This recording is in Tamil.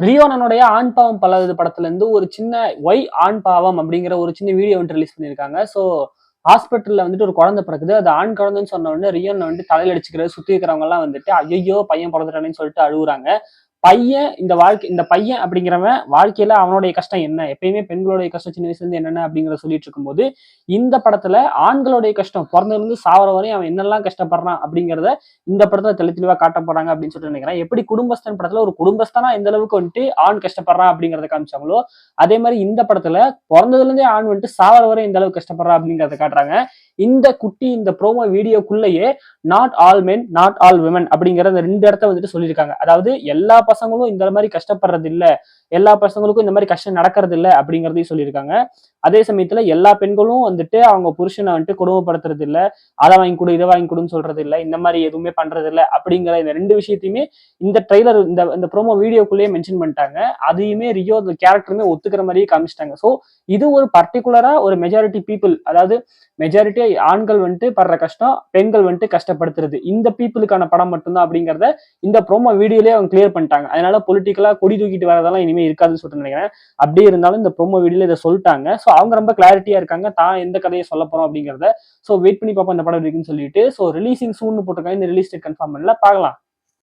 ரியோனனுடைய ஆண் பாவம் பல்லாதது படத்துல இருந்து ஒரு சின்ன ஒய் ஆண் பாவம் அப்படிங்கிற ஒரு சின்ன வீடியோ வந்து ரிலீஸ் பண்ணியிருக்காங்க. ஸோ ஹாஸ்பிட்டல்ல வந்துட்டு ஒரு குழந்தை பிறக்குது. அது ஆண் குழந்தைன்னு சொன்ன உடனே ரியோன் வந்து தலையில அடிச்சுக்கிறது, சுத்தி இருக்கிறவங்க எல்லாம் வந்துட்டு ஐயையோ பையன் பிறந்துட்டானேன்னு சொல்லிட்டு அழுகுறாங்க. இந்த பையன் அப்படிங்கிறவன் வாழ்க்கையில அவனுடைய கஷ்டம் என்ன, எப்பயுமே பெண்களுடைய கஷ்டம் சின்ன வயசுல இருந்து என்னென்ன அப்படிங்கிற சொல்லிட்டு இருக்கும்போது, இந்த படத்துல ஆண்களுடைய கஷ்டம் பிறந்ததுல இருந்து சாவர வரையும் அவன் என்னெல்லாம் கஷ்டப்படுறான் அப்படிங்கிறத இந்த படத்துல தெளிவா காட்ட போறாங்க அப்படின்னு சொல்லிட்டு நினைக்கிறேன். எப்படி குடும்பஸ்தன் படத்துல ஒரு குடும்பஸ்தனா எந்த அளவுக்கு வந்துட்டு ஆண் கஷ்டப்படுறான் அப்படிங்கறத காமிச்சாங்களோ, அதே மாதிரி இந்த படத்துல பிறந்ததுல இருந்தே ஆண் வந்துட்டு சாவர வரை எந்த அளவுக்கு கஷ்டப்படுறான் அப்படிங்கறத காட்டுறாங்க. இந்த ப்ரோமோ வீடியோக்குள்ளேயே not all men not all women அப்படிங்கிற அந்த 2 இடத்த வந்துட்டு சொல்லியிருக்காங்க. அதாவது எல்லா பசங்களும் இந்த மாதிரி கஷ்டப்படுறது இல்ல, எல்லா பசங்களுக்கும் இந்த மாதிரி கஷ்டம் நடக்கிறது இல்ல அப்படிங்கறதையும் சொல்லியிருக்காங்க. அதே சமயத்துல எல்லா பெண்களும் வந்துட்டு அவங்க புருஷனை வந்துட்டு கொடுமைப்படுத்துறது இல்ல, அதை வாங்கி கொடு இதை வாங்கி கொடுன்னு சொல்றது இல்ல, இந்த மாதிரி எதுவுமே பண்றது இல்ல அப்படிங்கிற இந்த 2 விஷயத்தையுமே இந்த ட்ரெய்லர் இந்த ப்ரோமோ வீடியோக்குள்ளேயே மென்ஷன் பண்ணிட்டாங்க. அதையுமே ரியோ அந்த கேரக்டருமே ஒத்துக்கிற மாதிரியே காமிச்சிட்டாங்க. ஸோ இது ஒரு பர்டிகுலரா ஒரு மெஜாரிட்டி பீப்புள், அதாவது மெஜாரிட்டியா ஆண்கள் வந்துட்டு படுற கஷ்டம், பெண்கள் வந்துட்டு கஷ்டப்படுத்துறது, இந்த பீப்புளுக்கான படம் மட்டும்தான் அப்படிங்கறத இந்த ப்ரோமோ வீடியோலயே அவங்க கிளியர் பண்ணிட்டாங்க. அதனால பொலிட்டிக்கலா கொடி தூக்கிட்டு வரதெல்லாம் இனிமே இருக்காதுன்னு சொல்லிட்டு நினைக்கிறேன். அப்படியே இருந்தாலும் இந்த ப்ரோமோ வீடியோல இதை சொல்லிட்டாங்க. ஸோ அவங்க ரொம்ப கிளாரிட்டியா இருக்காங்க தான் எந்த கதையை சொல்ல போறோம் அப்படிங்கறத. ஸோ வெயிட் பண்ணி பார்ப்போம் இந்த படம் இருக்குன்னு சொல்லிட்டு. ஸோ ரிலீசிங் சூன் போட்டிருக்காங்க, இந்த ரிலீஸ் டேட் கன்ஃபார்ம் பண்ணல, பார்க்கலாம்.